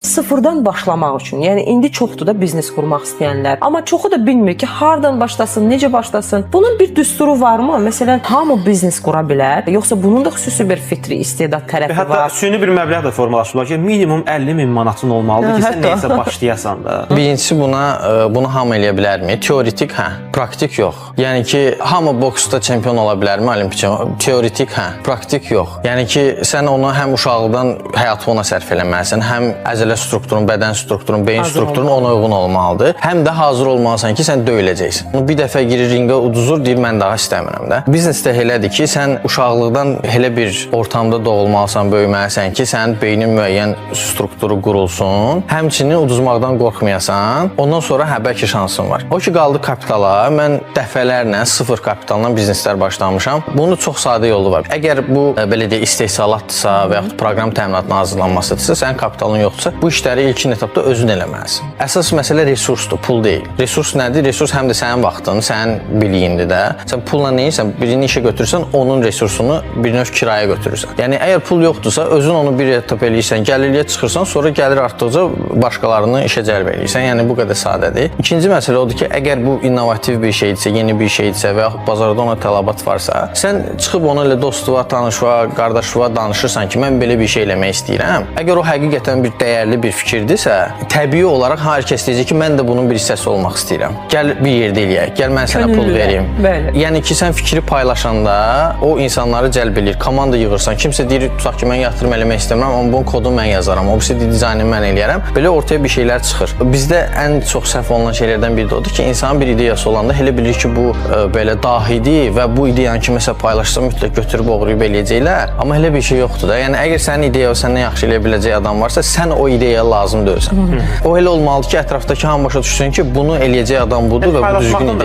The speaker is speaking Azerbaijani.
Sıfırdan başlamaq üçün. Yəni indi çoxdur da biznes qurmaq istəyənlər. Amma çoxu da bilmir ki, hardan başlasın, necə başlasın. Bunun bir düsturu varmı? Məsələn, hamı biznes qura bilər, yoxsa bunun da xüsusi bir fitri istedad tərəfi var? Hətta süni bir məbləğ də formalaşdırılır ki, minimum 50.000 manatın olmalıdır ki, sən neysə başlayasan da. Birincisi bunu hamı eləyə bilərmi? Teoretik hə, praktik yox. Yəni ki, hamı boksda çempion ola bilərmi? Olimpik? Teoretik hə, praktik yox. Yəni ki, sən onu həm uşaqlıqdan həyatı ona sərf eləməlisən, həm əzələ strukturun, bədən strukturun, beyin strukturun ona uyğun olmalıdır. Həm də hazır olmalısan ki, sən döyüləcəksən. Bir dəfə girir ringə uduzur, deyir mən daha istəmirəm də. Biznesdə elədir ki, sən uşaqlıqdan elə bir ortamda doğulmalısan, böyüməlisən ki, sənin beynin müəyyən strukturu qurulsun. Həmçinin uduzmaqdan qorxmayasan. Ondan sonra bəlkə şansın var. O ki qaldı kapitala, mən dəfələrlə sıfır kapitaldan bizneslər başlamışam. Bunun çox sadə yolu var. Əgər bu belə deyə istehsalatdırsa və yaxud proqram təminatına hazırlanmasıdırsa, sənin kapitalın yoxdursa, bu işləri ilkin etapda özün eləməlisən. Əsas məsələ resursdur, pul deyil. Resurs nədir? Resurs həm də sənin vaxtın, sənin biliyindir də. Sən pulla nə edirsən? Birini işə götürürsən, onun resursunu bir növ kiraya götürürsən. Yəni əgər pul yoxdursa, özün onu bir etap eləyirsən, gəlirliyə çıxırsan, sonra gəlir artdıqca başqalarını işə cəlb eləyirsən. Yəni bu qədər sadədir. İkinci məsələ odur ki, əgər bu innovativ bir şeydirsə, yeni bir şeydirsə və yaxud bazarda ona tələbat varsa, sən çıxıb ona ilə dostuva, tanışva, qardaşva danışırsan ki, mən belə bir şey eləmək istəyirəm. Əgər o həqiqətən bir dəyərli bir fikirdirsə, təbii olaraq hər kəs deyəcək ki, mən də bunun bir hissəsi olmaq istəyirəm. Gəl bir yerdə eləyək, gəl mən sənə pul verim. Bəli. Yəni ki, sən fikri paylaşanda o insanları cəlb eləyir. Komanda yığırsan. Kimsə deyir, tutaq ki, mən yatırım eləmək istəmirəm, amma bunun kodunu mən yazaram. O birisi dizaynını mən eləyərəm. Belə ortaya bir şeylər çıxır. Bizdə ən çox səhv olunan şeylərdən biri də odur ki, insanın bir ideyası olanda elə bilir ki, bu belə dahidir və bu ideyanı kiməsə paylaşsa mütləq götürüb oğruyub eləyəcəklər. Amma elə bir şey yoxdur da. Yəni əgər sənin ideya səndən yaxşı eləyə biləcək adam varsa, sən o ideyaya lazım deyilsən. O elə olmalıdır ki, ətrafdakı hamı başa düşsün ki, bunu eləyəcək adam budur və bu düzgün ideya.